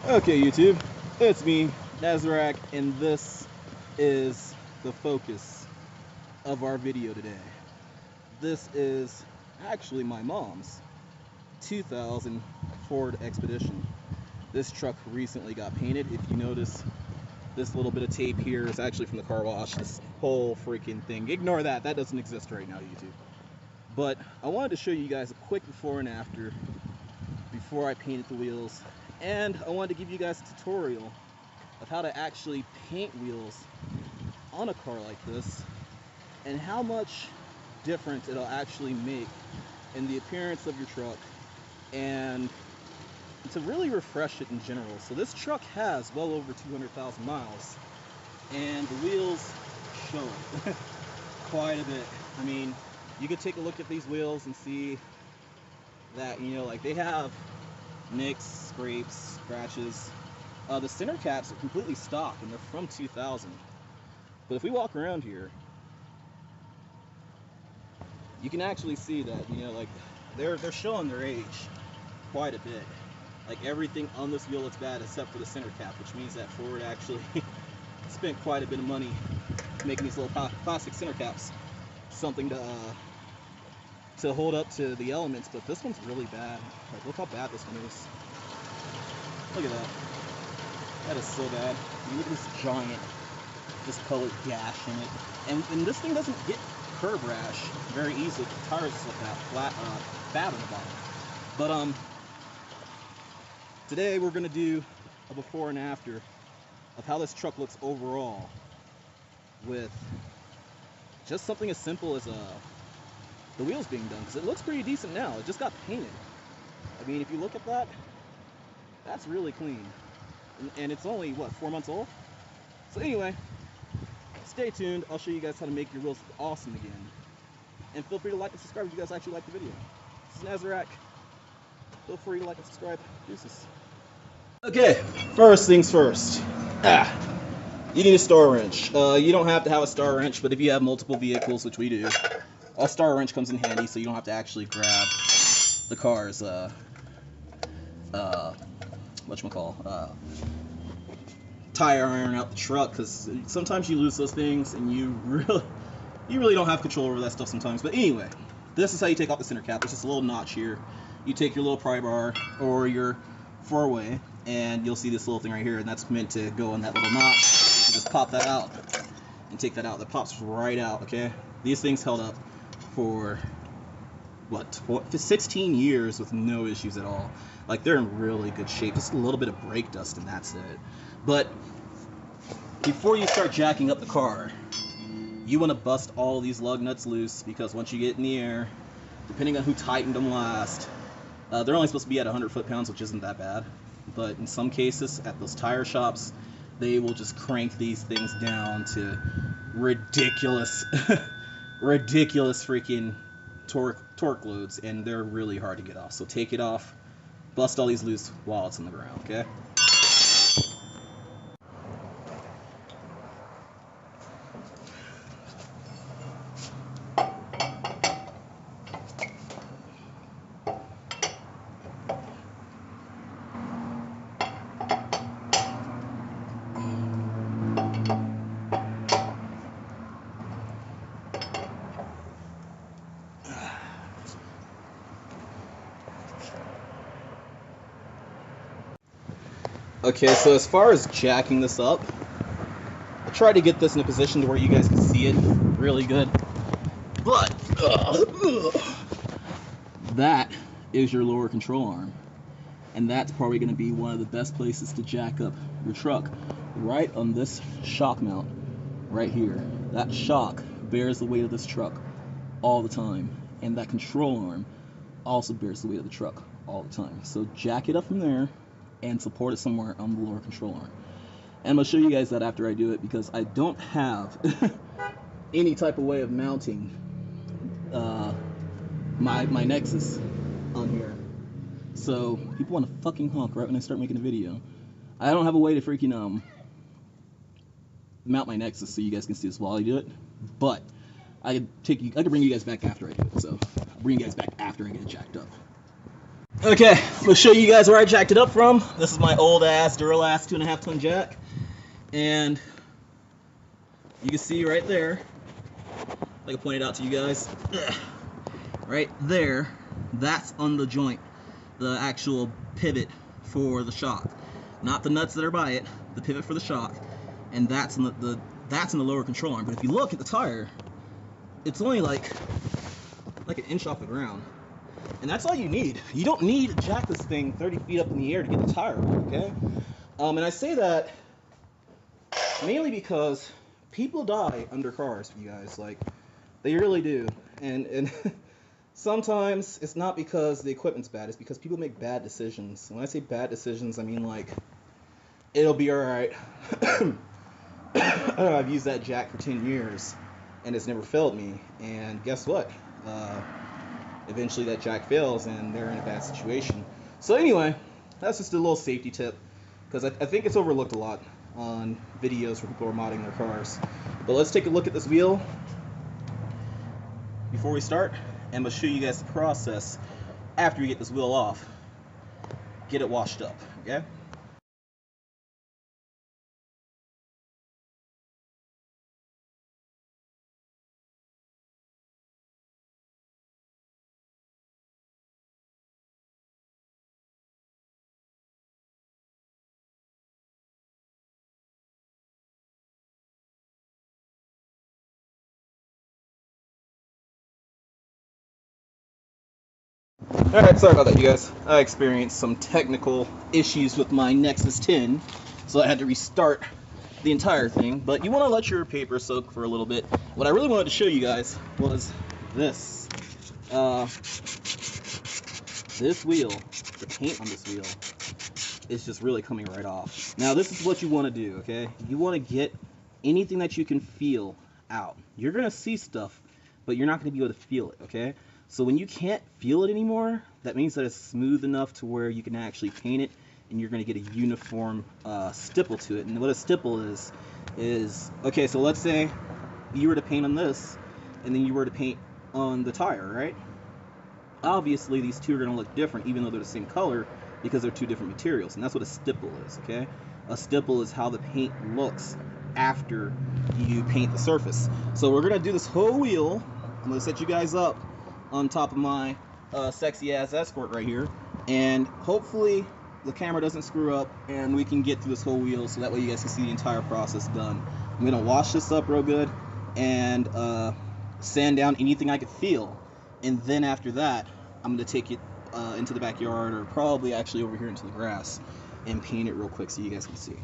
Okay, YouTube, it's me, Nazarek, and this is the focus of our video today. This is actually my mom's 2000 Ford Expedition. This truck recently got painted. If you notice, this little bit of tape here is actually from the car wash. This whole freaking thing, ignore that. That doesn't exist right now, YouTube. But I wanted to show you guys a quick before and after before I painted the wheels, and I wanted to give you guys a tutorial of how to actually paint wheels on a car like this and how much difference it'll actually make in the appearance of your truck and to really refresh it in general. So this truck has well over 200,000 miles and the wheels show it quite a bit. I mean, you could take a look at these wheels and see that, you know, like they have nicks, scrapes, scratches. The center caps are completely stock and they're from 2000. But if we walk around here, you can actually see that, you know, like they're showing their age quite a bit. Like everything on this wheel looks bad except for the center cap, which means that Ford actually spent quite a bit of money making these little plastic center caps something to hold up to the elements. But this one's really bad. Like, look how bad this one is. Look at that. That is so bad. I mean, look at this giant discolored gash in it. And this thing doesn't get curb rash very easily. The tires just look that flat, bad on the bottom. But today we're gonna do a before and after of how this truck looks overall with just something as simple as the wheels being done, because it looks pretty decent now. It just got painted. I mean, if you look at that, that's really clean. And it's only, what, 4 months old? So anyway, stay tuned. I'll show you guys how to make your wheels awesome again. And feel free to like and subscribe if you guys actually like the video. This is Nazarek. Feel free to like and subscribe. Deuces. Okay, first things first. You need a star wrench. You don't have to have a star wrench, but if you have multiple vehicles, which we do, a star wrench comes in handy, so you don't have to actually grab the car's tire iron out the truck, because sometimes you lose those things and you really don't have control over that stuff sometimes. But anyway, this is how you take off the center cap. There's just a little notch here. You take your little pry bar or your 4-way, and you'll see this little thing right here, and that's meant to go in that little notch. You just pop that out and take that out. That pops right out. Okay, these things held up for what, 16 years with no issues at all. Like, they're in really good shape. Just a little bit of brake dust and that's it. But before you start jacking up the car, you want to bust all these lug nuts loose, because once you get in the air, depending on who tightened them last, they're only supposed to be at 100 foot-pounds, which isn't that bad. But in some cases, at those tire shops, they will just crank these things down to ridiculous ridiculous freaking torque loads, and they're really hard to get off. So take it off, bust all these loose while it's on the ground, okay? Okay, so as far as jacking this up, I tried to get this in a position to where you guys can see it really good. But that is your lower control arm, and that's probably going to be one of the best places to jack up your truck, right on this shock mount right here. That shock bears the weight of this truck all the time, and that control arm also bears the weight of the truck all the time. So jack it up from there and support it somewhere on the lower control arm. And I'm going to show you guys that after I do it, because I don't have any type of way of mounting my Nexus on here. So people want to fucking honk right when I start making a video. I don't have a way to freaking mount my Nexus so you guys can see this while I do it. But I could bring you guys back after I do it. So I'll bring you guys back after I get it jacked up. Okay, I'm gonna show you guys where I jacked it up from. This is my old ass Duralast 2.5 ton jack, and you can see right there, like I pointed out to you guys, right there, that's on the joint, the actual pivot for the shock, not the nuts that are by it, the pivot for the shock, and that's in that's in the lower control arm. But if you look at the tire, it's only like an inch off the ground. And that's all you need. You don't need to jack this thing 30 feet up in the air to get the tire on, okay? And I say that mainly because people die under cars, you guys. Like, they really do. And sometimes it's not because the equipment's bad. It's because people make bad decisions. When I say bad decisions, I mean, like, it'll be alright. I've used that jack for 10 years, and it's never failed me. And guess what? Eventually that jack fails and they're in a bad situation. So anyway, that's just a little safety tip, because I think it's overlooked a lot on videos where people are modding their cars. But let's take a look at this wheel before we start, and I'm going to show you guys the process after you get this wheel off. Get it washed up, okay? Alright, sorry about that, you guys. I experienced some technical issues with my Nexus 10, so I had to restart the entire thing. But you want to let your paper soak for a little bit. What I really wanted to show you guys was this. This wheel, the paint on this wheel, is just really coming right off. Now, this is what you want to do, okay? You want to get anything that you can feel out. You're going to see stuff, but you're not going to be able to feel it, okay? So when you can't feel it anymore, that means that it's smooth enough to where you can actually paint it, and you're going to get a uniform stipple to it. And what a stipple is, okay, so let's say you were to paint on this, and then you were to paint on the tire, right? Obviously, these two are going to look different, even though they're the same color, because they're two different materials. And that's what a stipple is, okay? A stipple is how the paint looks after you paint the surface. So we're going to do this whole wheel. I'm going to set you guys up on top of my sexy ass Escort right here, and hopefully the camera doesn't screw up and we can get through this whole wheel, so that way you guys can see the entire process done. I'm gonna wash this up real good and sand down anything I could feel, and then after that I'm gonna take it into the backyard, or probably actually over here into the grass, and paint it real quick so you guys can see.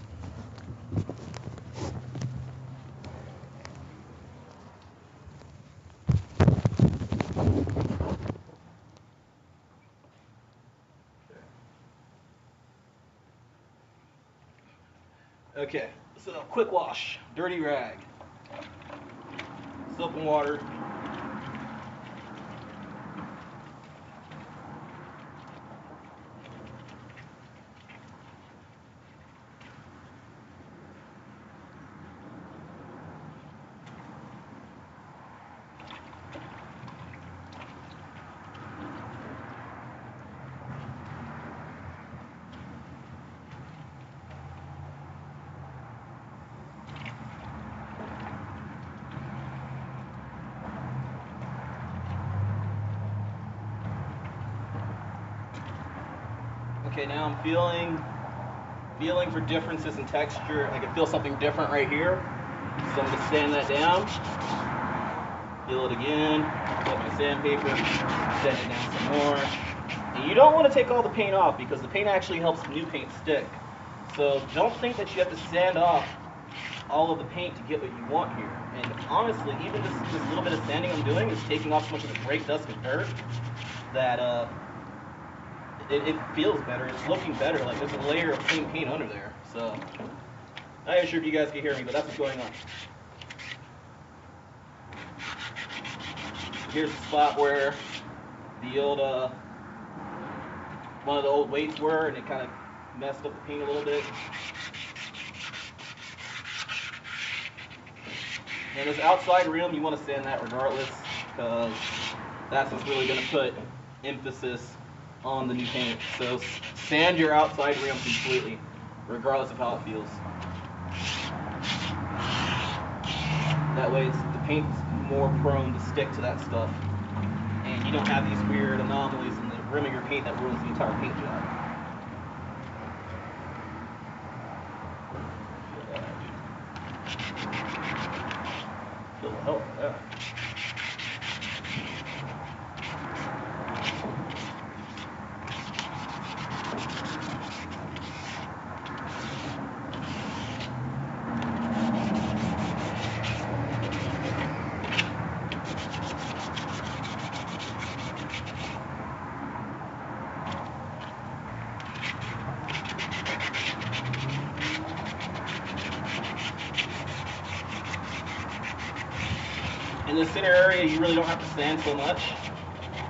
Okay, so quick wash, dirty rag, soap and water. Okay, now I'm feeling for differences in texture. I can feel something different right here. So I'm gonna sand that down. Feel it again. Get my sandpaper. Sand it down some more. And you don't want to take all the paint off, because the paint actually helps the new paint stick. So don't think that you have to sand off all of the paint to get what you want here. And honestly, even this little bit of sanding I'm doing is taking off so much of the brake dust and dirt that it feels better. It's looking better. Like, there's a layer of clean paint under there. So, not even sure if you guys can hear me, but that's what's going on. Here's the spot where the old, one of the old weights were, and it kind of messed up the paint a little bit. And this outside rim, you want to sand that regardless, because that's what's really going to put emphasis on the new paint. So sand your outside rim completely, regardless of how it feels. That way the paint's more prone to stick to that stuff. And you don't have these weird anomalies in the rim of your paint that ruins the entire paint job. Feel the hell out of that. In the center area, you really don't have to sand so much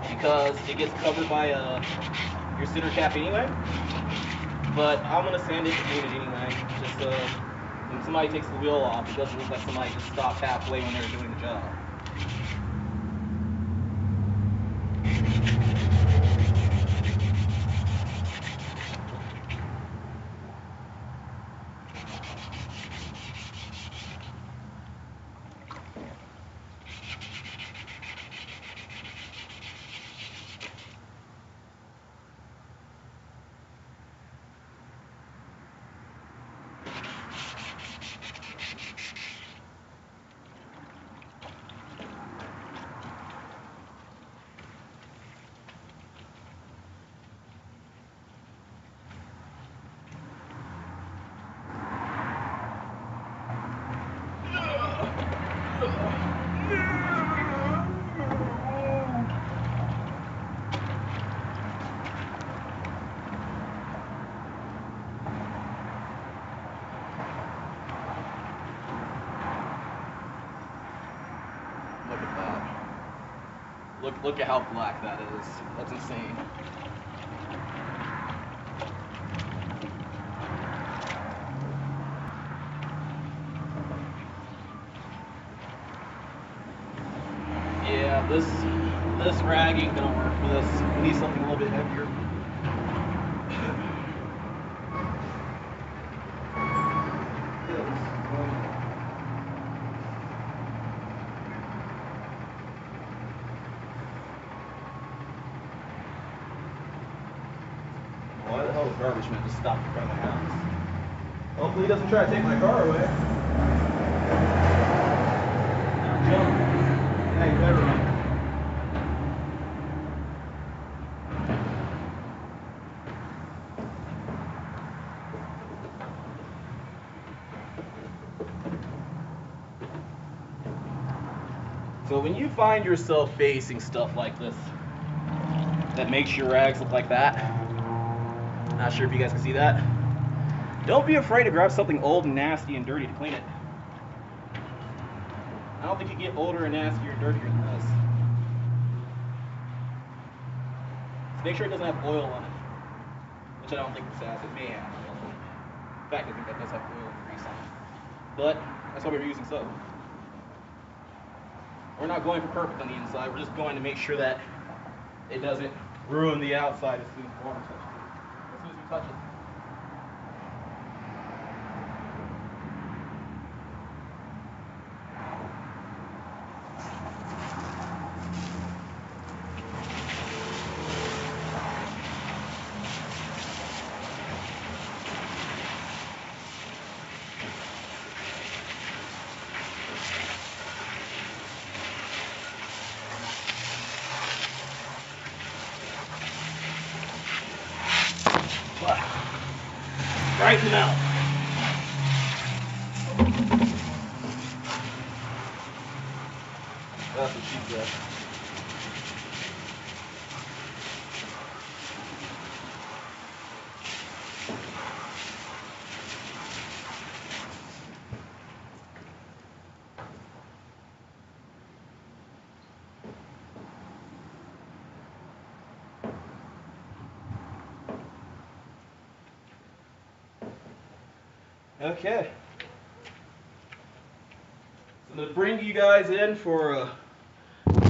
because it gets covered by your center cap anyway. But I'm gonna sand it and paint it anyway. Just when somebody takes the wheel off, it doesn't look like somebody just stopped halfway when they were doing the job. Look at that. Look at how black that is. That's insane. Yeah, this rag ain't gonna work for this. We need something a little bit heavier. Why the hell is garbage man just stopped in front of my house? Hopefully he doesn't try to take my car away. Now jump. Yeah, you better run. So when you find yourself facing stuff like this that makes your rags look like that, not sure if you guys can see that, don't be afraid to grab something old and nasty and dirty to clean it. I don't think you get older and nastier and dirtier than this. Just make sure it doesn't have oil on it, which I don't think this has. It may have oil on it. In fact, I think that does have oil and grease on it. But that's why we're using soap. We're not going for perfect on the inside, we're just going to make sure that it doesn't ruin the outside as soon as water touches it. As soon as we touch it. Straighten them out. That's what she said. Okay. So I'm going to bring you guys in for a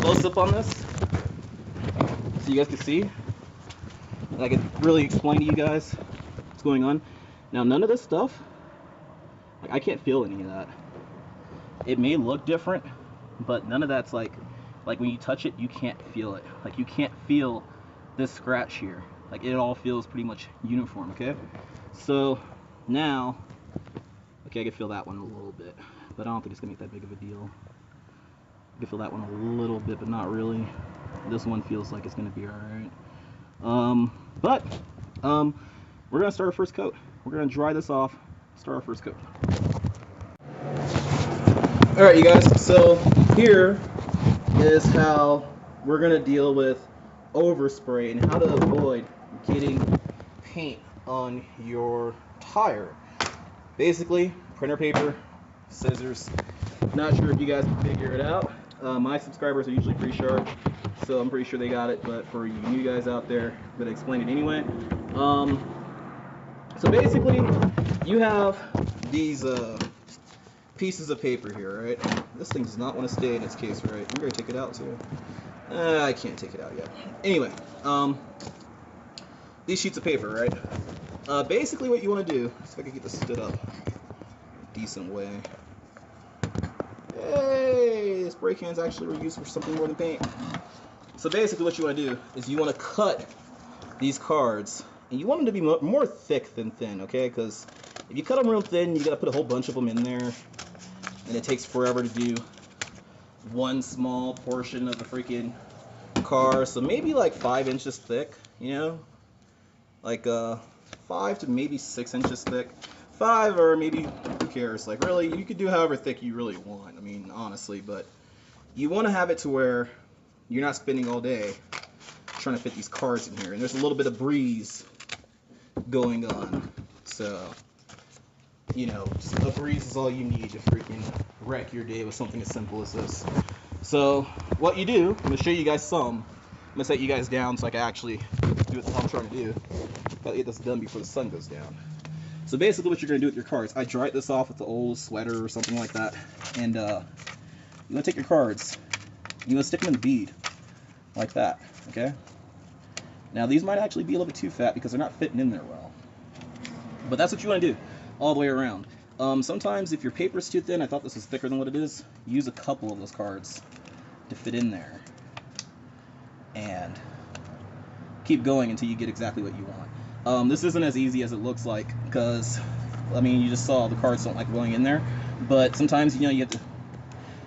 close-up on this so you guys can see. and I can really explain to you guys what's going on. Now, none of this stuff, like, I can't feel any of that. It may look different, but none of that's like when you touch it, you can't feel it. Like, you can't feel this scratch here. Like, it all feels pretty much uniform, okay? So now, okay, I can feel that one a little bit, but I don't think it's gonna make that big of a deal. I can feel that one a little bit, but not really. This one feels like it's gonna be all right. We're gonna start our first coat. We're gonna dry this off, start our first coat. All right, you guys, so here is how we're gonna deal with overspray and how to avoid getting paint on your tire. Basically, printer paper, scissors. Not sure if you guys can figure it out. My subscribers are usually pretty sharp, so I'm pretty sure they got it, but for you new guys out there, I'm gonna explain it anyway. So basically, you have these pieces of paper here, right? This thing does not want to stay in its case, right? I'm gonna take it out too. I can't take it out yet. Anyway, these sheets of paper, right? Basically what you want to do, if I can get this stood up a decent way. Hey, spray cans actually were used for something more than paint. So basically what you want to do is you want to cut these cards, and you want them to be more thick than thin, okay? Because if you cut them real thin, you got to put a whole bunch of them in there, and it takes forever to do one small portion of the freaking car. So maybe like 5 inches thick, you know, like 5 to maybe 6 inches thick. 5, or maybe, who cares? Like, really, you could do however thick you really want, I mean, honestly, but you want to have it to where you're not spending all day trying to fit these cards in here, and there's a little bit of breeze going on. So, you know, a breeze is all you need to freaking wreck your day with something as simple as this. So what you do, I'm going to show you guys some. I'm going to set you guys down so I can actually do what I'm trying to do. Gotta get this done before the sun goes down. So basically what you're going to do with your cards, I dried this off with the old sweater or something like that. And you want to take your cards, you want to stick them in the bead, like that, okay? Now these might actually be a little bit too fat because they're not fitting in there well. But that's what you want to do, all the way around. Sometimes if your paper is too thin, I thought this was thicker than what it is, use a couple of those cards to fit in there. And keep going until you get exactly what you want. This isn't as easy as it looks like, because, I mean, you just saw the cards don't like going in there, but sometimes, you know, you have to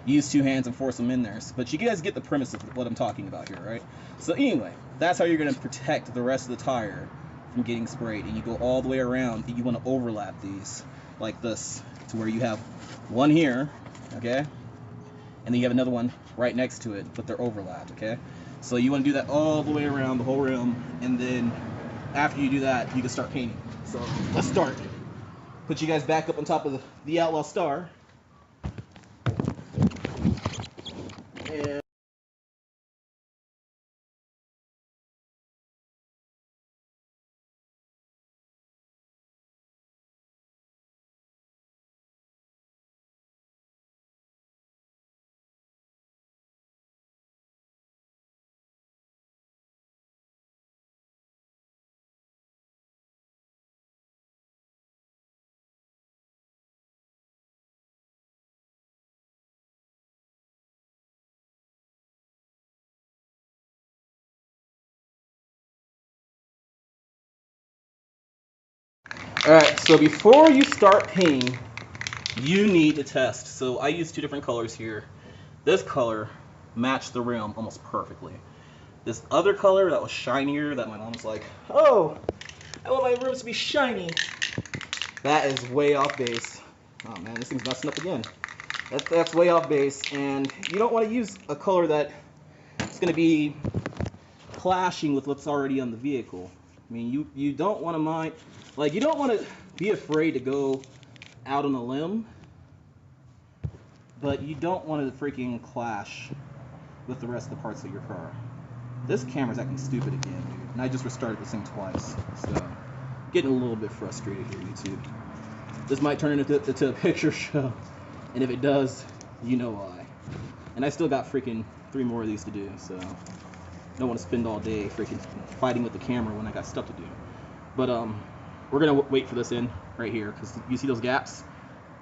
use 2 hands and force them in there. But you guys get the premise of what I'm talking about here, right? So anyway, that's how you're going to protect the rest of the tire from getting sprayed. And you go all the way around, and you want to overlap these like this, to where you have one here, okay, and then you have another one right next to it, but they're overlapped, okay? So you want to do that all the way around the whole rim, and then after you do that, you can start painting. So let's start. Put you guys back up on top of the Outlaw Star. And alright, so before you start painting, you need to test. So I use 2 different colors here. This color matched the rim almost perfectly. This other color that was shinier, that my mom was like, oh, I want my rims to be shiny. That is way off base. Oh man, this thing's messing up again. That's way off base, and you don't want to use a color that is going to be clashing with what's already on the vehicle. I mean, you don't want to mind, like, you don't want to be afraid to go out on a limb, but you don't want to freaking clash with the rest of the parts of your car. This camera's acting stupid again, dude, and I just restarted this thing twice, so getting a little bit frustrated here, YouTube. This might turn into a picture show, and if it does, you know why. And I still got freaking 3 more of these to do, so don't want to spend all day freaking fighting with the camera when I got stuff to do. But we're gonna wait for this in right here, because you see those gaps?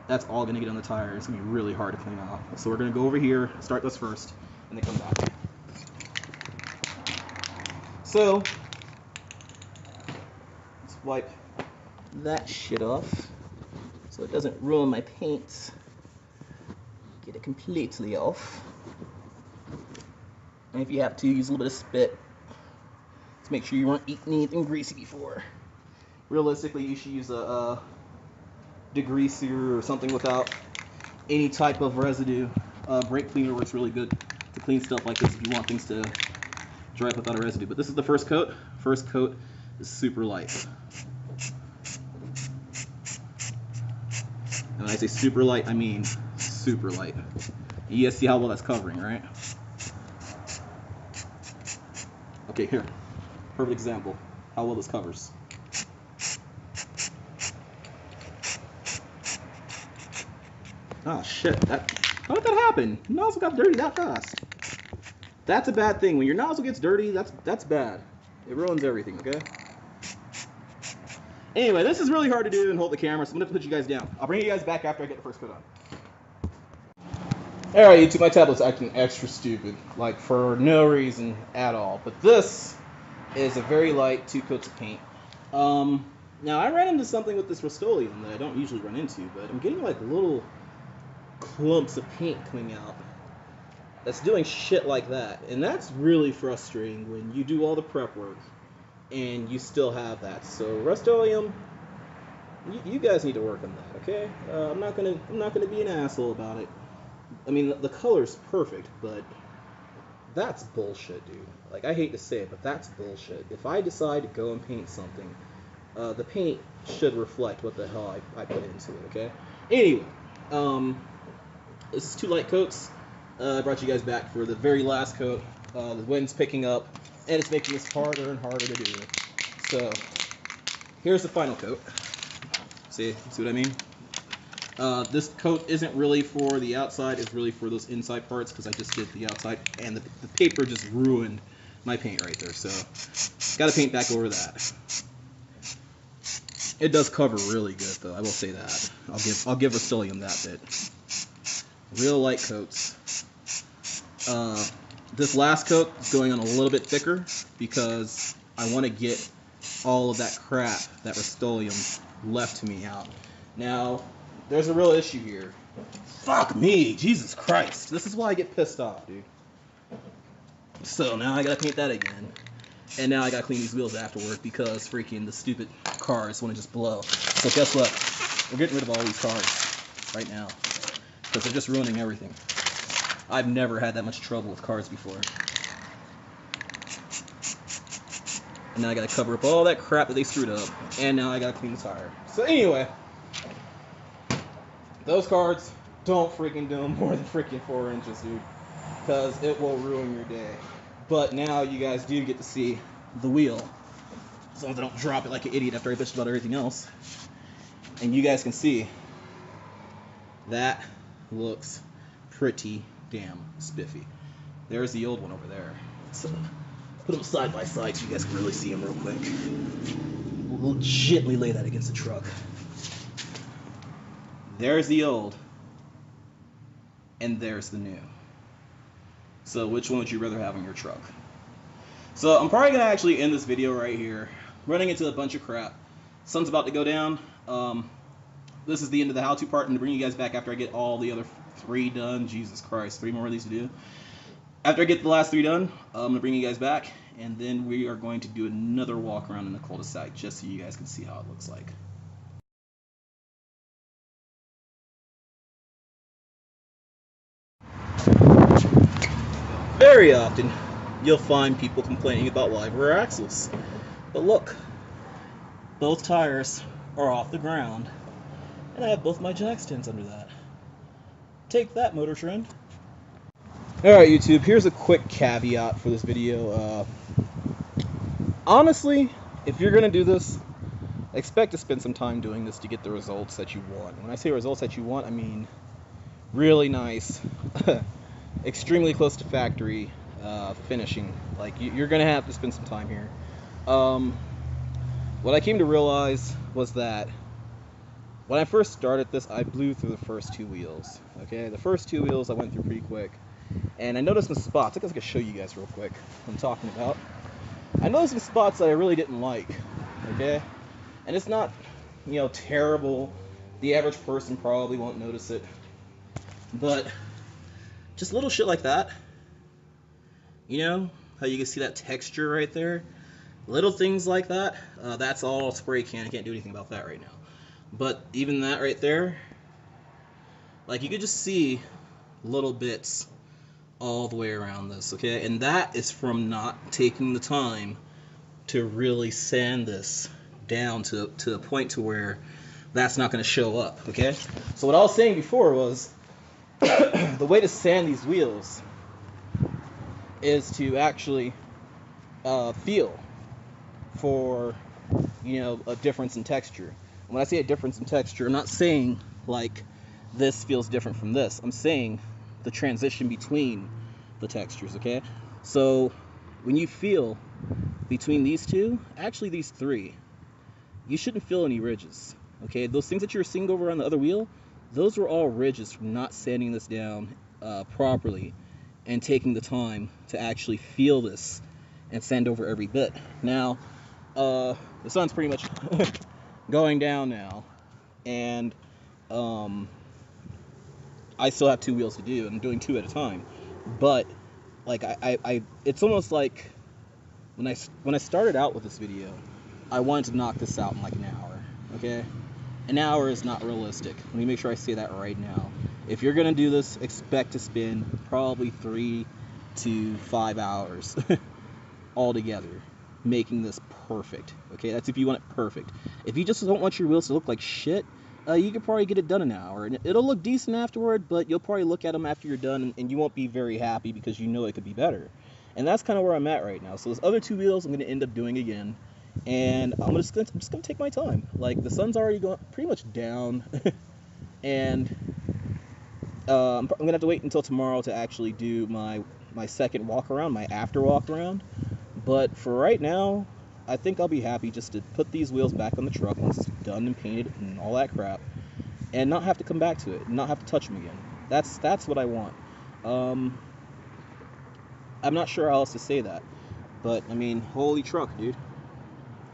That's all gonna get on the tire. It's gonna be really hard to clean off. So we're gonna go over here, start this first, and then come back. So let's wipe that shit off so it doesn't ruin my paint. Get it completely off. And if you have to, use a little bit of spit to make sure you weren't eating anything greasy before. Realistically, you should use a degreaser or something without any type of residue. Brake cleaner works really good to clean stuff like this if you want things to dry up without a residue. But this is the first coat. First coat is super light. And when I say super light, I mean super light. You guys see how well that's covering, right? Okay, here. Perfect example. How well this covers. Oh shit, how did that happen? Your nozzle got dirty that fast. That's a bad thing. When your nozzle gets dirty, that's bad. It ruins everything, okay? Anyway, this is really hard to do and hold the camera, so I'm gonna put you guys down. I'll bring you guys back after I get the first coat on. Alright, YouTube, my tablet's acting extra stupid, like for no reason at all. But this is a very light 2 coats of paint. Now I ran into something with this Rust-Oleum that I don't usually run into, but I'm getting like little clumps of paint coming out that's doing shit like that, and that's really frustrating when you do all the prep work and you still have that. So Rust-Oleum, you guys need to work on that, okay? I'm not gonna be an asshole about it. I mean, the color's perfect, but that's bullshit, dude. Like, I hate to say it, but that's bullshit. If I decide to go and paint something, the paint should reflect what the hell I put into it, okay? Anyway, this is 2 light coats. I brought you guys back for the very last coat. The wind's picking up, and it's making this harder and harder to do. So, here's the final coat. See what I mean? This coat isn't really for the outside, it's really for those inside parts, because I just did the outside, and the paper just ruined my paint right there, so gotta paint back over that. It does cover really good, though, I will say that. I'll give Rust-Oleum that bit. Real light coats. This last coat is going on a little bit thicker, because I want to get all of that crap that Rust-Oleum left to me out. Now, there's a real issue here. Fuck me, Jesus Christ. This is why I get pissed off, dude. So now I gotta paint that again. And now I gotta clean these wheels afterward because freaking the stupid cars wanna just blow. So guess what? We're getting rid of all these cars right now, because they're just ruining everything. I've never had that much trouble with cars before. And now I gotta cover up all that crap that they screwed up. And now I gotta clean the tire. So anyway, those cards, don't freaking do them more than freaking 4 inches, dude, because it will ruin your day. But now you guys do get to see the wheel, as long as I don't drop it like an idiot after I bitched about everything else. And you guys can see that looks pretty damn spiffy. There's the old one over there. So put them side by side so you guys can really see them real quick. We'll gently lay that against the truck. There's the old, and there's the new. So which one would you rather have in your truck? So I'm probably gonna actually end this video right here. Running into a bunch of crap. Sun's about to go down. This is the end of the how-to part. I'm gonna bring you guys back after I get all the other 3 done. Jesus Christ, 3 more of these to do. After I get the last 3 done, I'm gonna bring you guys back, and then we are going to do another walk around in the cul-de-sac just so you guys can see how it looks like. Very often, you'll find people complaining about live rear axles. But look, both tires are off the ground, and I have both my jack stands under that. Take that, Motor Trend. Alright, YouTube, here's a quick caveat for this video. Honestly, if you're going to do this, expect to spend some time doing this to get the results that you want. When I say results that you want, I mean really nice, extremely close to factory finishing. Like, you're gonna have to spend some time here. What I came to realize was that when I first started this, I blew through the first 2 wheels. Okay, the first 2 wheels I went through pretty quick, and I noticed some spots. I guess I could show you guys real quick what I'm talking about. I noticed some spots that I really didn't like. Okay, and it's not, terrible. The average person probably won't notice it, but just little shit like that. How you can see that texture right there? Little things like that. That's all spray can. I can't do anything about that right now. But even that right there, like, you could just see little bits all the way around this, okay? And that is from not taking the time to really sand this down to a point to where that's not going to show up, okay? So what I was saying before was the way to sand these wheels is to actually feel for, a difference in texture. When I say a difference in texture, I'm not saying like this feels different from this. I'm saying the transition between the textures, okay? So when you feel between these two, actually these three, you shouldn't feel any ridges, okay? Those things that you're seeing over on the other wheel, those were all ridges from not sanding this down properly and taking the time to actually feel this and sand over every bit. Now, the sun's pretty much going down now, and I still have 2 wheels to do, and I'm doing 2 at a time. But like I it's almost like when I started out with this video, I wanted to knock this out in like an hour. Okay, an hour is not realistic. Let me make sure I say that right now. If you're gonna do this, expect to spend probably 3 to 5 hours altogether making this perfect. Okay, that's if you want it perfect. If you just don't want your wheels to look like shit, you could probably get it done in an hour, and it'll look decent afterward, but you'll probably look at them after you're done, and you won't be very happy because you know it could be better. And that's kind of where I'm at right now. So those other 2 wheels I'm going to end up doing again, and I'm just going to take my time. Like, the sun's already going pretty much down, and I'm going to have to wait until tomorrow to actually do my second walk around, my after walk around. But for right now, I think I'll be happy just to put these wheels back on the truck once it's done and painted and all that crap, and not have to come back to it, and not have to touch them again. That's what I want. I'm not sure how else to say that, but I mean, holy truck, dude.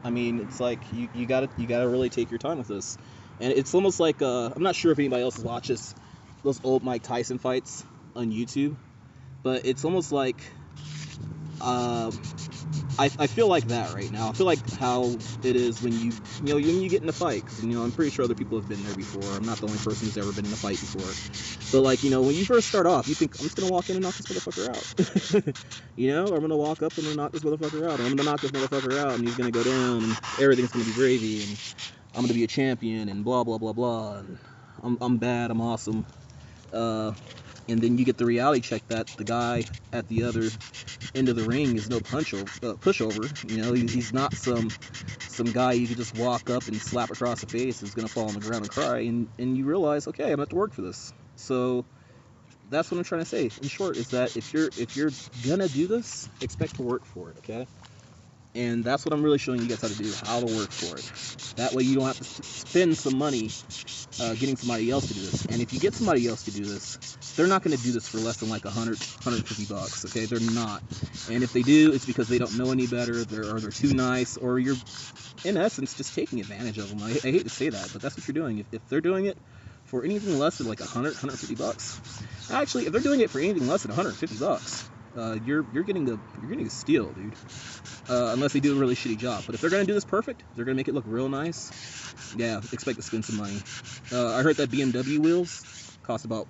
I mean, it's like you gotta really take your time with this, and it's almost like I'm not sure if anybody else watches those old Mike Tyson fights on YouTube, but it's almost like I feel like that right now. I feel like how it is when when you get in a fight. 'Cause, I'm pretty sure other people have been there before. I'm not the only person who's ever been in a fight before. But like, when you first start off, you think, I'm just gonna walk in and knock this motherfucker out. Or I'm gonna walk up and I'm gonna knock this motherfucker out. Or I'm gonna knock this motherfucker out and he's gonna go down and everything's gonna be gravy and I'm gonna be a champion and blah blah blah blah. And I'm bad. I'm awesome. And then you get the reality check that the guy at the other end of the ring is no pushover. He's not some guy you could just walk up and slap across the face who's gonna fall on the ground and cry. And you realize, okay, I'm gonna have to work for this. So that's what I'm trying to say. In short, is that if you're gonna do this, expect to work for it. Okay. And that's what I'm really showing you guys how to do, how to work for it. That way you don't have to spend some money getting somebody else to do this. And if you get somebody else to do this, they're not going to do this for less than like $150, okay? They're not. And if they do, it's because they don't know any better, they're too nice, or you're, in essence, just taking advantage of them. I hate to say that, but that's what you're doing. If they're doing it for anything less than like $150, actually, if they're doing it for anything less than $150, you're getting a steal, dude. Unless they do a really shitty job. But if they're gonna do this perfect, they're gonna make it look real nice. Yeah, expect to spend some money. I heard that BMW wheels cost about,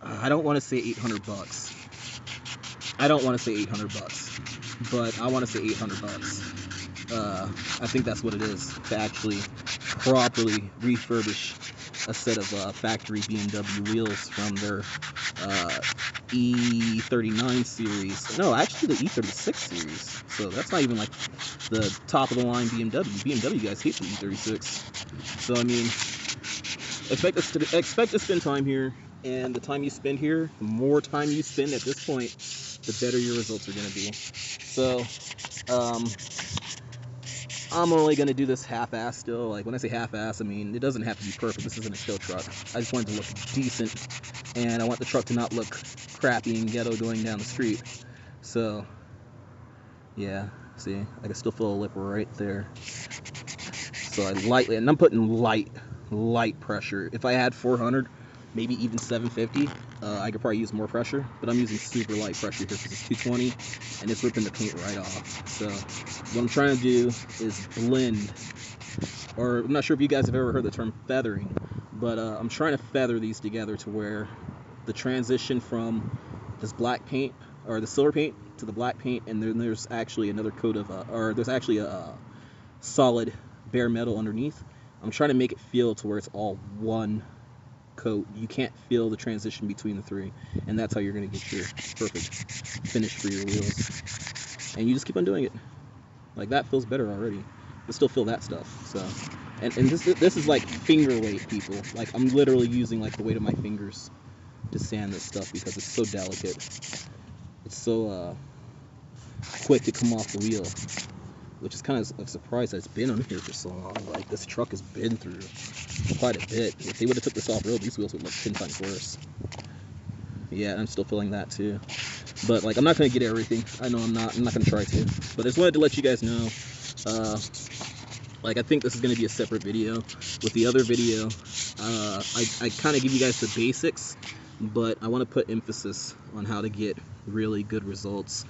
I don't want to say $800. I don't want to say $800, but I want to say $800. I think that's what it is to actually properly refurbish a set of factory BMW wheels from their E39 series. No, actually the E36 series. So that's not even like the top of the line BMW. BMW guys hate the E36. So I mean, expect to spend time here, and the time you spend here, the more time you spend at this point the better your results are going to be. So, I'm only going to do this half-ass still. Like, when I say half-ass, I mean, it doesn't have to be perfect. This isn't a show truck. I just want it to look decent, and I want the truck to not look crappy and ghetto going down the street. So, yeah, see, I can still feel a lip right there. So I lightly, and I'm putting light pressure. If I had 400, maybe even 750, I could probably use more pressure, but I'm using super light pressure here because it's 220 and it's ripping the paint right off. So what I'm trying to do is blend, or I'm not sure if you guys have ever heard the term feathering, but I'm trying to feather these together to where the transition from this black paint or the silver paint to the black paint, and then there's actually another coat of, or there's actually a solid bare metal underneath. I'm trying to make it feel to where it's all one coat. You can't feel the transition between the three, and that's how you're going to get your perfect finish for your wheels. And you just keep on doing it. Like, that feels better already, but still feel that stuff. So, and this is like finger weight, people. Like, I'm literally using like the weight of my fingers to sand this stuff because it's so delicate. It's so quick to come off the wheel, which is kind of a surprise that it's been on here for so long. Like, this truck has been through quite a bit. If they would have took this off road, these wheels would look 10 times worse. Yeah, I'm still feeling that too. But like, I'm not gonna get everything. I know I'm not gonna try to. But I just wanted to let you guys know. Like, I think this is gonna be a separate video. With the other video, I kind of give you guys the basics, but I want to put emphasis on how to get really good results.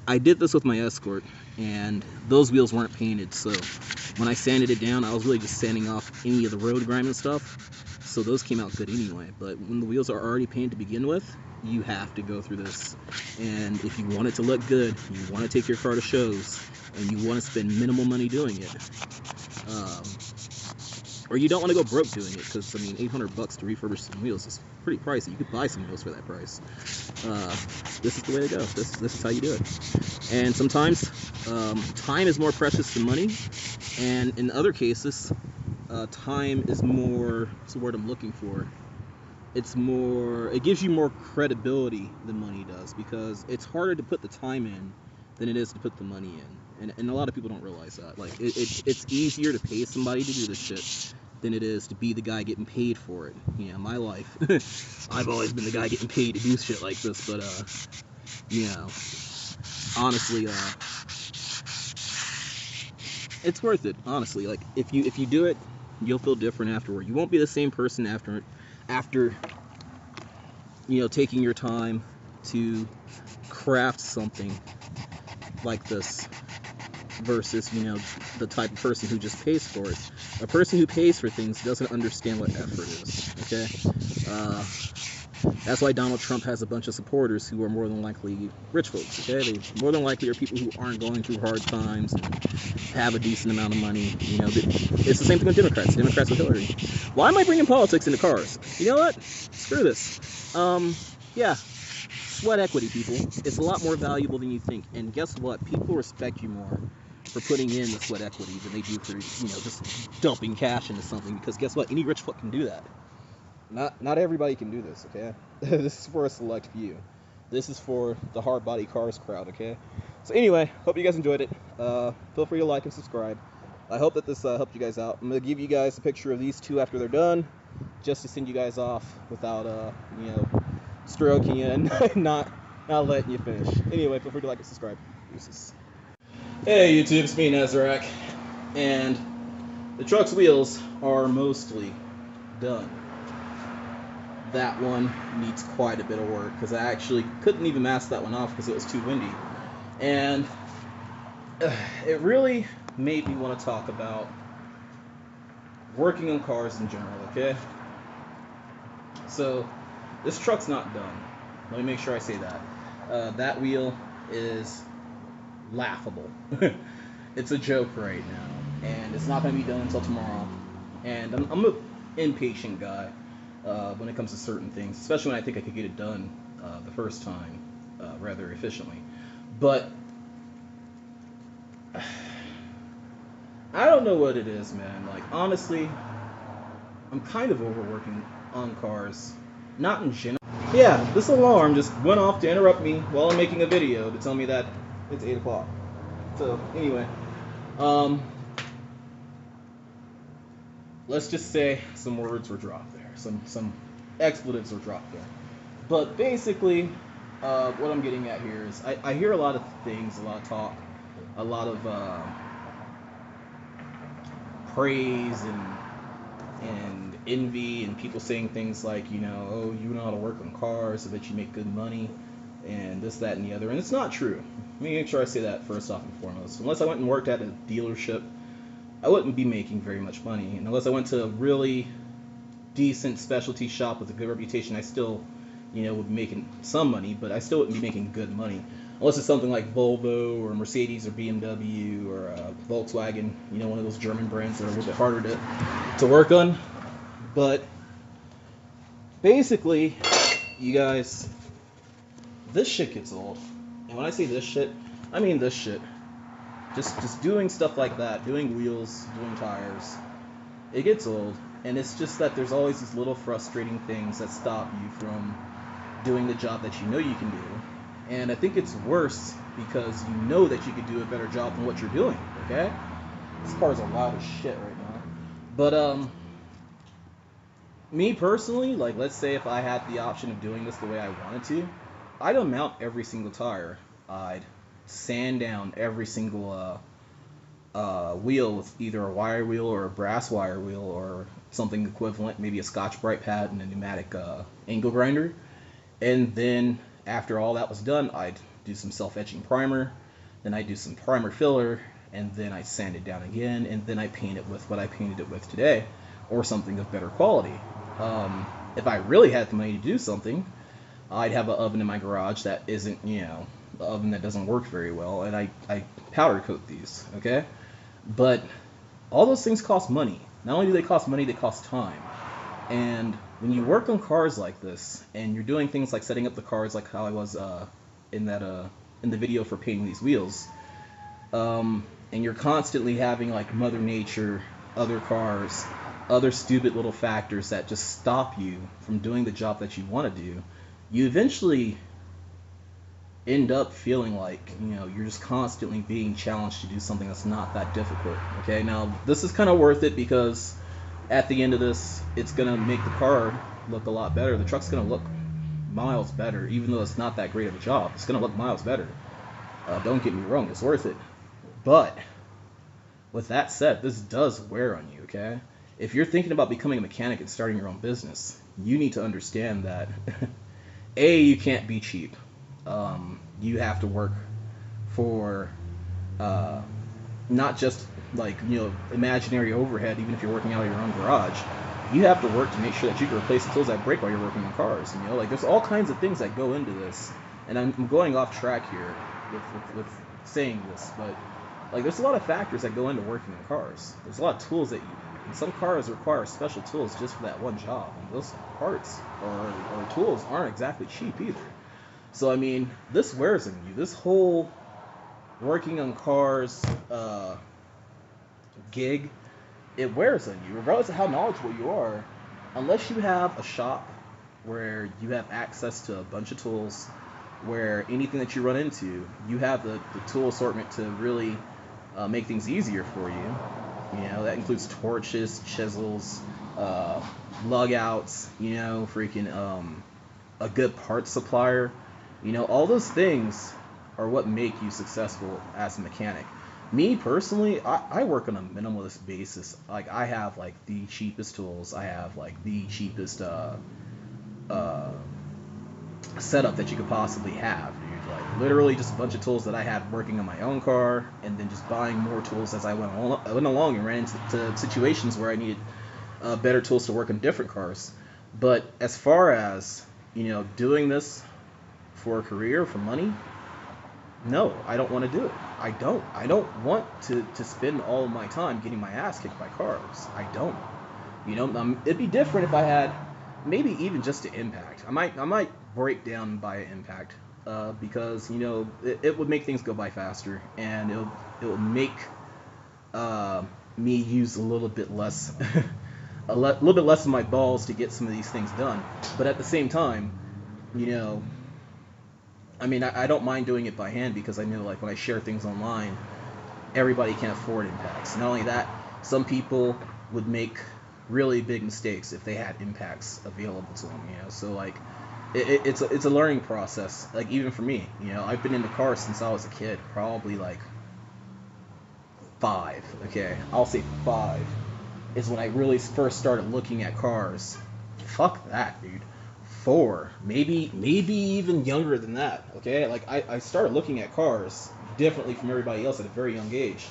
I did this with my Escort, and those wheels weren't painted, so when I sanded it down, I was really just sanding off any of the road grime and stuff, so those came out good anyway. But when the wheels are already painted to begin with, you have to go through this. And if you want it to look good, you want to take your car to shows, and you want to spend minimal money doing it, or you don't want to go broke doing it, because I mean, $800 to refurbish some wheels is pretty pricey. You could buy some wheels for that price. This is the way to go. This is how you do it. And sometimes time is more precious than money, and in other cases, time is more, what's the word I'm looking for? It gives you more credibility than money does, because it's harder to put the time in than it is to put the money in. And a lot of people don't realize that. Like, it's easier to pay somebody to do this shit than it is to be the guy getting paid for it. You know, my life, I've always been the guy getting paid to do shit like this, but, you know, honestly, it's worth it, honestly. Like, if you do it, you'll feel different afterward. You won't be the same person after, you know, taking your time to craft something like this versus, you know, the type of person who just pays for it. A person who pays for things doesn't understand what effort is, okay? That's why Donald Trump has a bunch of supporters who are more than likely rich folks, okay? They more than likely are people who aren't going through hard times and have a decent amount of money. You know, it's the same thing with Democrats. Democrats with Hillary. Why am I bringing politics into cars? You know what? Screw this. Yeah. Sweat equity, people. It's a lot more valuable than you think. And guess what? People respect you more for putting in the sweat equity than they do for, you know, just dumping cash into something. Because guess what? Any rich fuck can do that. Not everybody can do this, okay? This is for a select few. This is for the hard body cars crowd, okay? So anyway, hope you guys enjoyed it. Feel free to like and subscribe. I hope that this helped you guys out. I'm gonna give you guys a picture of these two after they're done, just to send you guys off without you know, stroking you and not letting you finish. Anyway, feel free to like and subscribe. Deuces. Hey YouTube, it's me, Nezrak, and the truck's wheels are mostly done. That one needs quite a bit of work because I actually couldn't even mask that one off because it was too windy, and it really made me want to talk about working on cars in general, okay? So this truck's not done. Let me make sure I say that. That wheel is laughable. It's a joke right now, and it's not going to be done until tomorrow. And I'm an impatient guy when it comes to certain things, especially when I think I could get it done the first time rather efficiently. But I don't know what it is, man. Like, honestly, I'm kind of overworking on cars. Not in general. Yeah, this alarm just went off to interrupt me while I'm making a video to tell me that it's 8 o'clock. So, anyway, um, let's just say some words were dropped there. Some expletives were dropped there. But basically, what I'm getting at here is I hear a lot of things, a lot of talk, a lot of praise and envy, and people saying things like, oh, you know how to work on cars so that you make good money, and this, that, and the other. And it's not true. Let me make sure I say that first off and foremost. Unless I went and worked at a dealership, I wouldn't be making very much money. And unless I went to a really decent specialty shop with a good reputation, I still, would be making some money, but I still wouldn't be making good money. Unless it's something like Volvo or Mercedes or BMW or Volkswagen, one of those German brands that are a little bit harder to work on. But basically, you guys, this shit gets old. And when I say this shit, I mean this shit. Just doing stuff like that, doing wheels, doing tires, it gets old. And it's just that there's always these little frustrating things that stop you from doing the job that you know you can do. And I think it's worse because you know that you could do a better job than what you're doing, okay? This car's loud as shit right now. But, me personally, like, let's say if I had the option of doing this the way I wanted to, I'd mount every single tire. I'd sand down every single wheel with either a wire wheel or a brass wire wheel or something equivalent, maybe a Scotch-Brite pad and a pneumatic angle grinder. And then after all that was done, I'd do some self-etching primer, then I'd do some primer filler, and then I'd sand it down again, and then I paint it with what I painted it with today, or something of better quality. If I really had the money to do something, I'd have an oven in my garage that isn't, the oven that doesn't work very well, and I powder coat these, okay? But all those things cost money. Not only do they cost money, they cost time. And when you work on cars like this, and you're doing things like setting up the cars like how I was in the video for painting these wheels, and you're constantly having like Mother Nature, other cars, other stupid little factors that just stop you from doing the job that you want to do, you eventually end up feeling like, you're just constantly being challenged to do something that's not that difficult. Okay, now this is kind of worth it because at the end of this, it's going to make the car look a lot better. The truck's going to look miles better, even though it's not that great of a job. It's going to look miles better. Don't get me wrong, it's worth it. But with that said, this does wear on you, okay? If you're thinking about becoming a mechanic and starting your own business, you need to understand that A, you can't be cheap. You have to work for not just like, imaginary overhead, even if you're working out of your own garage. You have to work to make sure that you can replace the tools that break while you're working on cars. Like there's all kinds of things that go into this. And I'm going off track here with saying this, but like there's a lot of factors that go into working on cars. There's a lot of tools that you need. And some cars require special tools just for that one job. And those parts or tools aren't exactly cheap either. So I mean, this wears on you. This whole working on cars gig, it wears on you, regardless of how knowledgeable you are. Unless you have a shop where you have access to a bunch of tools, where anything that you run into, you have the tool assortment to really make things easier for you. That includes torches, chisels, lug outs, freaking a good parts supplier. All those things are what make you successful as a mechanic. Me personally, I work on a minimalist basis. Like I have like the cheapest tools. I have like the cheapest setup that you could possibly have, dude. Like literally just a bunch of tools that I had working on my own car, and then just buying more tools as I went along and ran into situations where I needed better tools to work on different cars. But as far as doing this for a career, for money, no, I don't want to do it. I don't want to spend all of my time getting my ass kicked by cars. I don't. It'd be different if I had maybe even just an impact. I might break down by an impact because it would make things go by faster, and it will make me use a little bit less little bit less of my balls to get some of these things done. But at the same time, you know, I mean, I don't mind doing it by hand because I know, like, when I share things online, everybody can afford impacts. Not only that, some people would make really big mistakes if they had impacts available to them. So like, it's a learning process. Like even for me, I've been into cars since I was a kid, probably like 5. Okay, I'll say 5 is when I really first started looking at cars. Fuck that, dude. 4, maybe even younger than that. Okay, like I started looking at cars differently from everybody else at a very young age,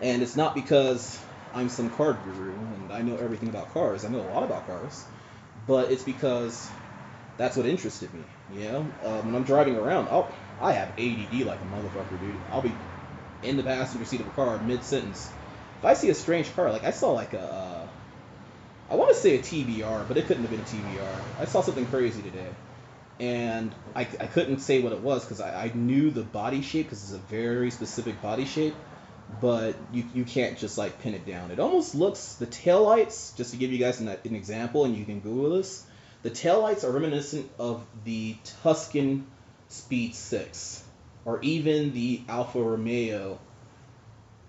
and it's not because I'm some car guru and I know everything about cars. I know a lot about cars, but it's because that's what interested me. When I'm driving around, I have ADD like a motherfucker, dude. I'll be in the passenger seat of a car mid sentence. If I see a strange car, like I saw like I want to say a TBR, but it couldn't have been a TBR. I saw something crazy today, and I couldn't say what it was because I knew the body shape because it's a very specific body shape, but you can't just like pin it down. It almost looks, the taillights, just to give you guys an example, and you can Google this, the taillights are reminiscent of the Tuscan Speed 6, or even the Alfa Romeo.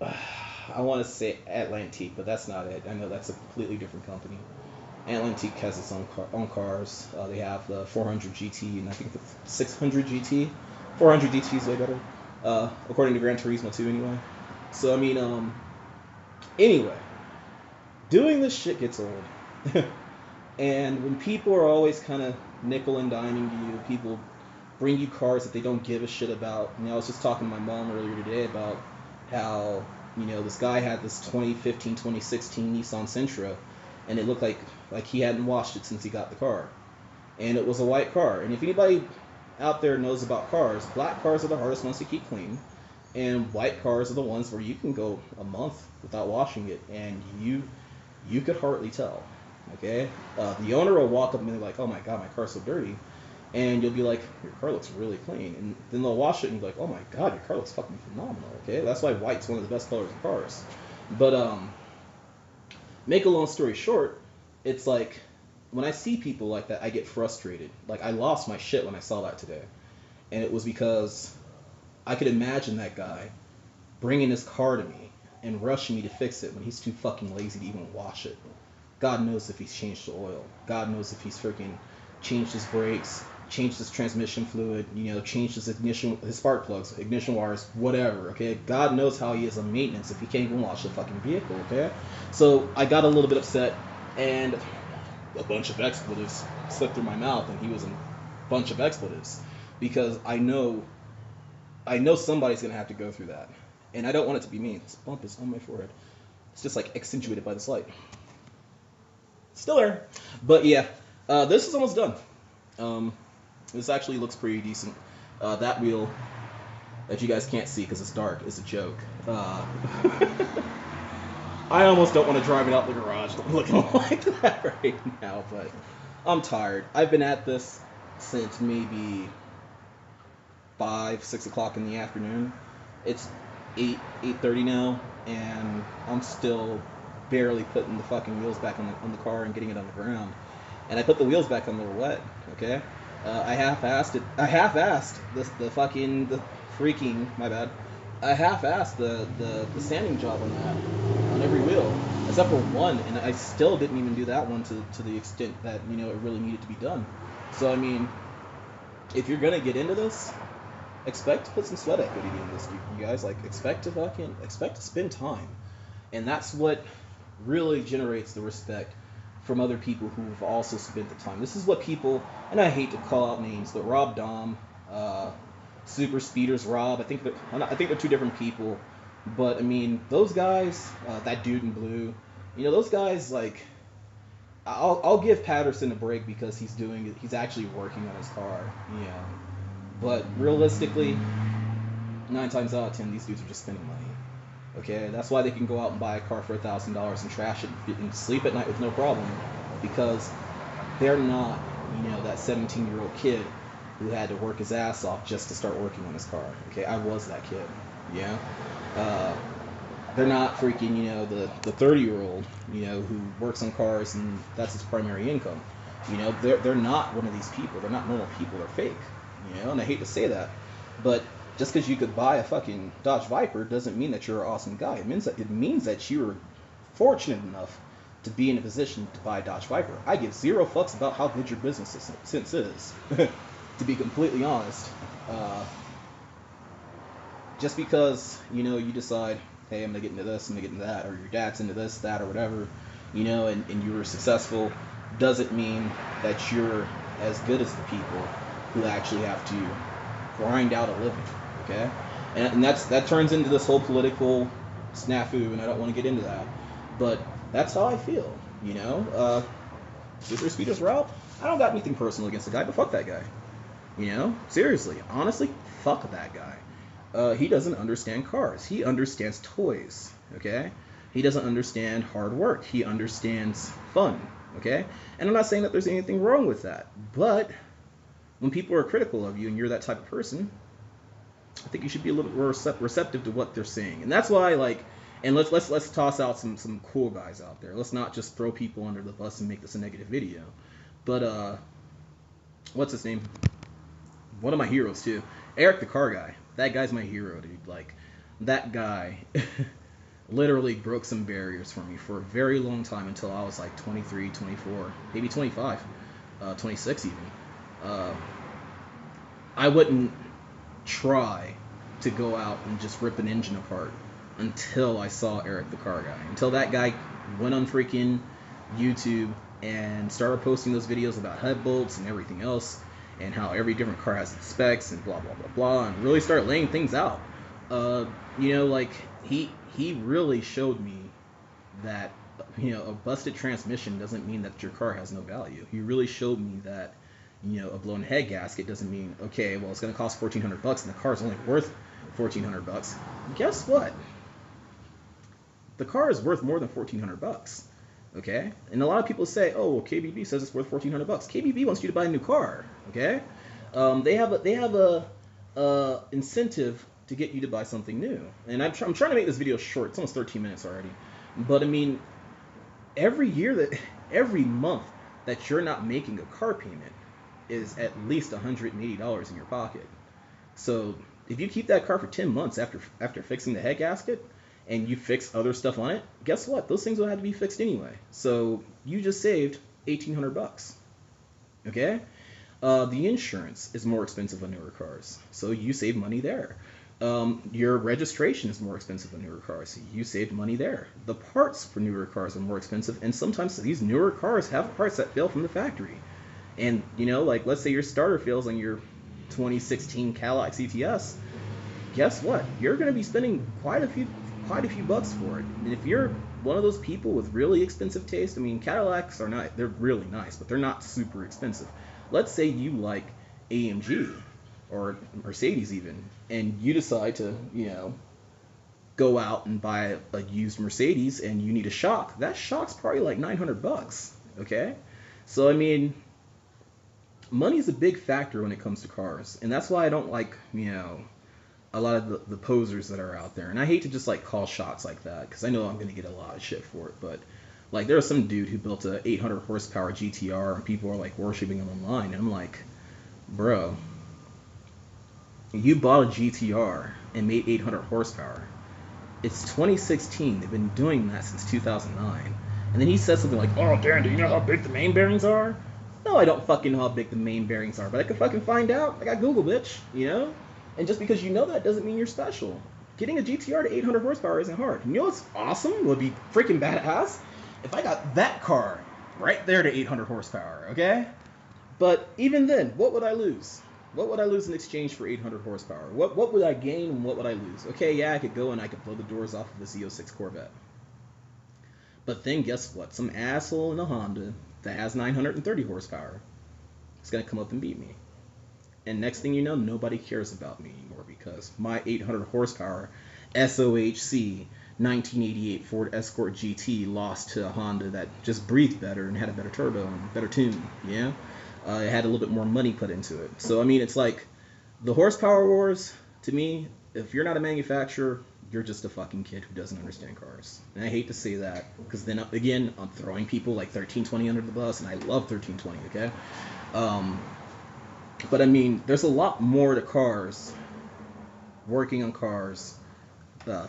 I want to say Atlantique, but that's not it. I know that's a completely different company. Atlantique has its own cars. They have the 400 GT and I think the 600 GT. 400 GT is way better, according to Gran Turismo 2 anyway. So I mean, anyway, doing this shit gets old. And when people are always kind of nickel and diming you, people bring you cars that they don't give a shit about. I was just talking to my mom earlier today about how, this guy had this 2015, 2016 Nissan Sentra, and it looked like he hadn't washed it since he got the car. And it was a white car. And if anybody out there knows about cars, black cars are the hardest ones to keep clean, and white cars are the ones where you can go a month without washing it, and you could hardly tell. Okay, the owner will walk up and be like, "Oh my god, my car's so dirty," and you'll be like, "Your car looks really clean," and then they'll wash it and you're like, "Oh my god, your car looks fucking phenomenal." Okay, that's why white's one of the best colors in cars. But make a long story short, it's like when I see people like that, I get frustrated. Like I lost my shit when I saw that today, and it was because I could imagine that guy bringing his car to me and rushing me to fix it when he's too fucking lazy to even wash it. God knows if he's changed the oil. God knows if he's freaking changed his brakes, changed his transmission fluid, changed his his spark plugs, ignition wires, whatever, okay? God knows how he is on maintenance if he can't even wash the fucking vehicle, okay? So I got a little bit upset, and a bunch of expletives slipped through my mouth, and he was a bunch of expletives, because I know somebody's gonna have to go through that, and I don't want it to be me. This bump is on my forehead. It's just like accentuated by this light. Still there. But yeah, this is almost done. This actually looks pretty decent. That wheel that you guys can't see because it's dark is a joke. I almost don't want to drive it out the garage looking like that right now, but I'm tired. I've been at this since maybe 5, 6 o'clock in the afternoon. It's 8:30 now, and I'm still barely putting the fucking wheels back on the car and getting it on the ground. And I put the wheels back on, they were wet. Okay, I half-assed it. I half-assed the freaking, my bad. I half-assed the sanding job on that, on every wheel, except for one, and I still didn't even do that one to the extent that it really needed to be done. So I mean, if you're gonna get into this, expect to put some sweat equity in this, you guys. Like, expect to spend time, and that's what really generates the respect from other people who have also spent the time. This is what people, and I hate to call out names, but Rob Dom, Super Speeders Rob, I think they're two different people, but I mean those guys, that dude in blue, those guys, like, I'll give Patterson a break because he's actually working on his car, but realistically, 9 times out of 10, these dudes are just spending money. Okay, that's why they can go out and buy a car for $1,000 and trash it and sleep at night with no problem, because they're not, that 17-year-old kid who had to work his ass off just to start working on his car. Okay, I was that kid. They're not freaking, the 30-year-old, who works on cars and that's his primary income. You know, they're not one of these people. They're not normal people. They're fake. You know, and I hate to say that, but just because you could buy a fucking Dodge Viper doesn't mean that you're an awesome guy. It means that you were fortunate enough to be in a position to buy a Dodge Viper. I give zero fucks about how good your business sense is, to be completely honest. Uh, just because you decide, hey, I'm gonna get into this, I'm gonna get into that, or your dad's into this, that, or whatever, and you were successful, doesn't mean that you're as good as the people who actually have to grind out a living. Okay, and that turns into this whole political snafu, and I don't want to get into that, but that's how I feel. Super Speeders Route. I don't got anything personal against the guy, but fuck that guy. Seriously, honestly, fuck that guy. He doesn't understand cars. He understands toys. Okay, he doesn't understand hard work. He understands fun. Okay, and I'm not saying that there's anything wrong with that, but when people are critical of you and you're that type of person, I think you should be a little bit more receptive to what they're saying. And that's why, like, and let's toss out some cool guys out there. Let's not just throw people under the bus and make this a negative video. But what's his name? One of my heroes too, Eric the car guy. That guy's my hero, dude. Like, that guy literally broke some barriers for me for a very long time until I was like 23, 24, maybe 25, 26 even. I wouldn't try to go out and just rip an engine apart until I saw Eric the car guy. Until that guy went on freaking YouTube and started posting those videos about head bolts and everything else, and how every different car has its specs and blah blah blah blah, and really start laying things out. Like he really showed me that a busted transmission doesn't mean that your car has no value. He really showed me that a blown head gasket doesn't mean, okay, well, it's going to cost $1,400 and the car's only worth $1,400. Guess what? The car is worth more than $1,400. Okay, and a lot of people say, oh, well, KBB says it's worth $1,400. KBB wants you to buy a new car. Okay, they have a incentive to get you to buy something new. And I'm trying to make this video short. It's almost 13 minutes already. But I mean, every month that you're not making a car payment is at least $180 in your pocket. So if you keep that car for 10 months after fixing the head gasket, and you fix other stuff on it, guess what? Those things will have to be fixed anyway. So you just saved $1,800. Okay? The insurance is more expensive on newer cars, so you save money there. Your registration is more expensive on newer cars, so you saved money there. The parts for newer cars are more expensive, and sometimes these newer cars have parts that fail from the factory. And like, let's say your starter fails on your 2016 Cadillac CTS. Guess what? You're going to be spending quite a few bucks for it. And if you're one of those people with really expensive taste, I mean, Cadillacs are not, they're really nice, but they're not super expensive. Let's say you like AMG or Mercedes even, and you decide to, go out and buy a used Mercedes and you need a shock. That shock's probably like $900, okay? So, I mean, money is a big factor when it comes to cars, and that's why I don't like, a lot of the posers that are out there. And I hate to just like call shots like that, because I know I'm going to get a lot of shit for it, but like, there was some dude who built a 800 horsepower GTR and people are like worshiping him online, and I'm like, bro, you bought a GTR and made 800 horsepower. It's 2016. They've been doing that since 2009. And then he says something like, oh, Darren, do you know how big the main bearings are? No, I don't fucking know how big the main bearings are, but I can fucking find out. I got Google, bitch, And just because you know that doesn't mean you're special. Getting a GTR to 800 horsepower isn't hard. You know what's awesome? Would be freaking badass if I got that car right there to 800 horsepower, okay? But even then, what would I lose? What would I lose in exchange for 800 horsepower? What would I gain and what would I lose? Okay, yeah, I could go and I could blow the doors off of the Z06 Corvette. But then guess what? Some asshole in a Honda that has 930 horsepower is going to come up and beat me. And next thing you know, nobody cares about me anymore because my 800 horsepower SOHC 1988 Ford Escort GT lost to a Honda that just breathed better and had a better turbo and better tune, yeah? It had a little bit more money put into it. So, I mean, it's like the horsepower wars, to me, if you're not a manufacturer, you're just a fucking kid who doesn't understand cars. And I hate to say that, because then again, I'm throwing people like 1320 under the bus, and I love 1320, okay? But I mean, there's a lot more to cars, working on cars,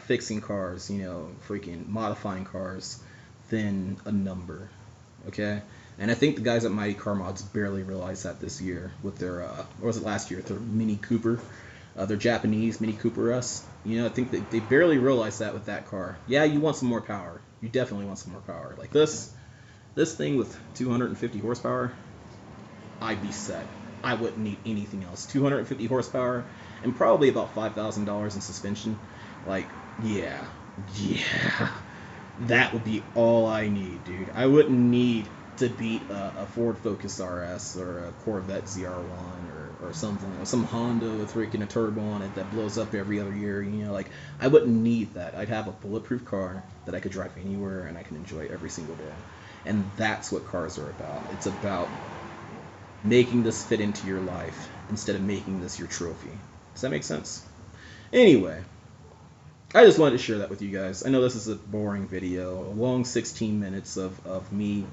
fixing cars, freaking modifying cars, than a number, okay? And I think the guys at Mighty Car Mods barely realized that this year with their, or was it last year, their Mini Cooper, their Japanese Mini Cooper S. I think they barely realized that with that car. Yeah, you want some more power. You definitely want some more power. Like this thing with 250 horsepower, I'd be set. I wouldn't need anything else. 250 horsepower and probably about $5,000 in suspension. Like, yeah, that would be all I need, dude. I wouldn't need to beat a Ford Focus RS or a Corvette ZR1 or something, or some Honda with freaking a turbo on it that blows up every other year. Like, I wouldn't need that. I'd have a bulletproof car that I could drive anywhere and I can enjoy every single day. And that's what cars are about. It's about making this fit into your life instead of making this your trophy. Does that make sense? Anyway, I just wanted to share that with you guys. I know this is a boring video, a long 16 minutes of me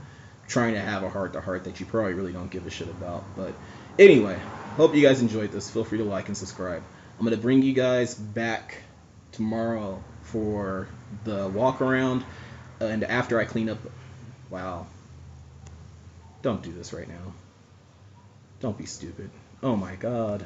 trying to have a heart-to-heart that you probably really don't give a shit about. But anyway, hope you guys enjoyed this. Feel free to like and subscribe. I'm going to bring you guys back tomorrow for the walk-around, and after I clean up... Wow. Don't do this right now. Don't be stupid. Oh my god.